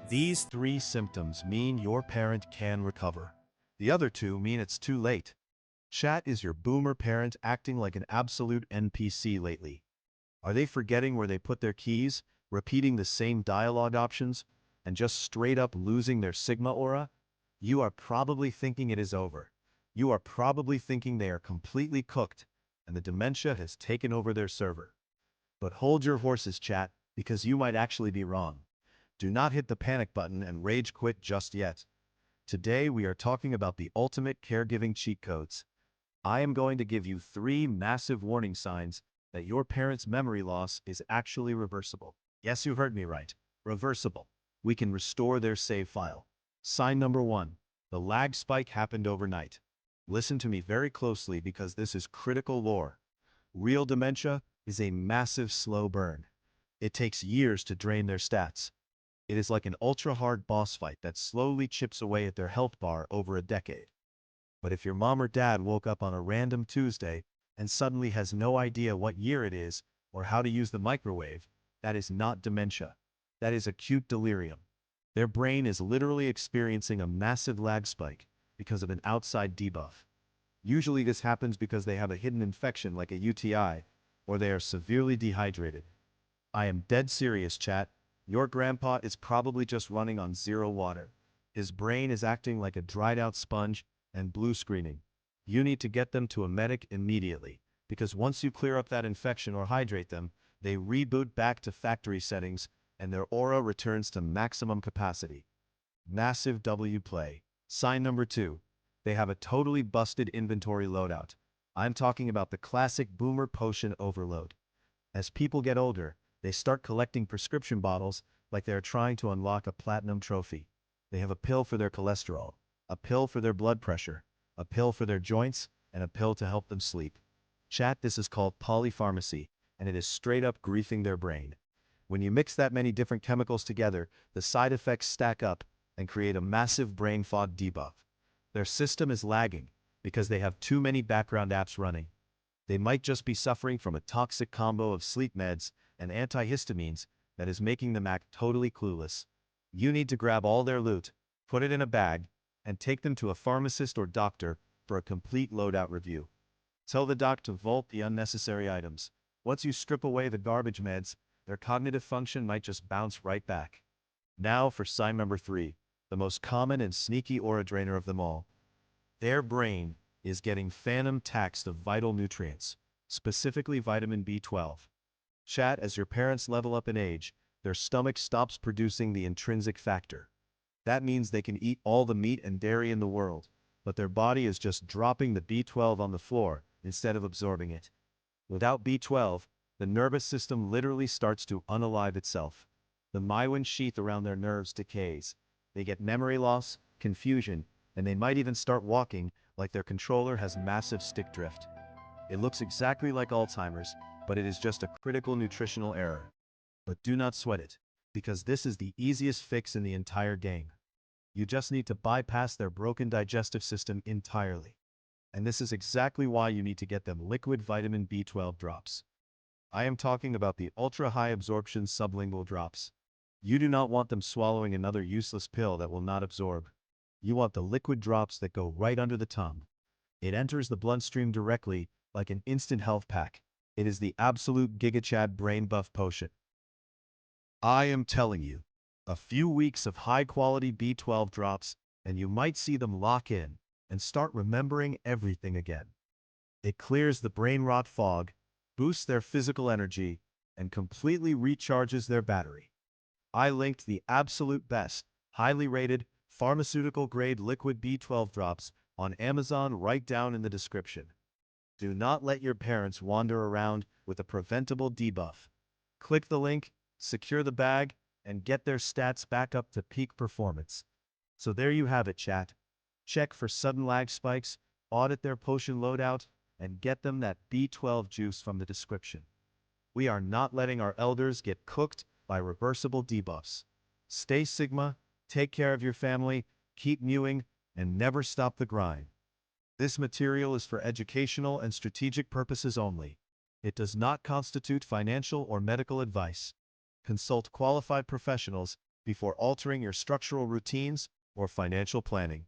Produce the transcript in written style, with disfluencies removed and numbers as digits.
These three symptoms mean your parent can recover. The other two mean it's too late. Chat, is your boomer parent acting like an absolute NPC lately? Are they forgetting where they put their keys, repeating the same dialogue options, and just straight up losing their Sigma aura? You are probably thinking it is over. You are probably thinking they are completely cooked, and the dementia has taken over their server. But hold your horses, chat, because you might actually be wrong. Do not hit the panic button and rage quit just yet. Today we are talking about the ultimate caregiving cheat codes. I am going to give you 3 massive warning signs that your parent's memory loss is actually reversible. Yes, you heard me right. Reversible. We can restore their save file. Sign number 1. The lag spike happened overnight. Listen to me very closely because this is critical lore. Real dementia is a massive slow burn. It takes years to drain their stats. It is like an ultra-hard boss fight that slowly chips away at their health bar over a decade. But if your mom or dad woke up on a random Tuesday and suddenly has no idea what year it is or how to use the microwave, that is not dementia. That is acute delirium. Their brain is literally experiencing a massive lag spike because of an outside debuff. Usually this happens because they have a hidden infection like a UTI, or they are severely dehydrated. I am dead serious, chat. Your grandpa is probably just running on 0 water. His brain is acting like a dried out sponge and blue screening. You need to get them to a medic immediately, because once you clear up that infection or hydrate them, they reboot back to factory settings and their aura returns to maximum capacity. Massive W play. Sign number 2. They have a totally busted inventory loadout. I'm talking about the classic boomer potion overload. As people get older, they start collecting prescription bottles like they are trying to unlock a platinum trophy. They have a pill for their cholesterol, a pill for their blood pressure, a pill for their joints, and a pill to help them sleep. Chat, this is called polypharmacy, and it is straight up griefing their brain. When you mix that many different chemicals together, the side effects stack up and create a massive brain fog debuff. Their system is lagging because they have too many background apps running. They might just be suffering from a toxic combo of sleep meds and antihistamines that is making them act totally clueless. You need to grab all their loot, put it in a bag, and take them to a pharmacist or doctor for a complete loadout review. Tell the doc to vault the unnecessary items. Once you strip away the garbage meds, their cognitive function might just bounce right back. Now for sign number 3, the most common and sneaky aura drainer of them all. Their brain is getting phantom taxed of vital nutrients, specifically vitamin B12. Chat, as your parents level up in age, their stomach stops producing the intrinsic factor. That means they can eat all the meat and dairy in the world, but their body is just dropping the B12 on the floor instead of absorbing it. Without B12, the nervous system literally starts to unalive itself. The myelin sheath around their nerves decays. They get memory loss, confusion, and they might even start walking like their controller has massive stick drift. It looks exactly like Alzheimer's, but it is just a critical nutritional error. But do not sweat it, because this is the easiest fix in the entire game. You just need to bypass their broken digestive system entirely. And this is exactly why you need to get them liquid vitamin B12 drops. I am talking about the ultra-high absorption sublingual drops. You do not want them swallowing another useless pill that will not absorb. You want the liquid drops that go right under the tongue. It enters the bloodstream directly, like an instant health pack. It is the absolute GigaChad brain buff potion. I am telling you, a few weeks of high-quality B12 drops, and you might see them lock in and start remembering everything again. It clears the brain rot fog, boosts their physical energy, and completely recharges their battery. I linked the absolute best, highly rated, pharmaceutical-grade liquid B12 drops on Amazon right down in the description. Do not let your parents wander around with a preventable debuff. Click the link, secure the bag, and get their stats back up to peak performance. So there you have it, chat. Check for sudden lag spikes, audit their potion loadout, and get them that B12 juice from the description. We are not letting our elders get cooked by reversible debuffs. Stay Sigma, take care of your family, keep mewing, and never stop the grind. This material is for educational and strategic purposes only. It does not constitute financial or medical advice. Consult qualified professionals before altering your structural routines or financial planning.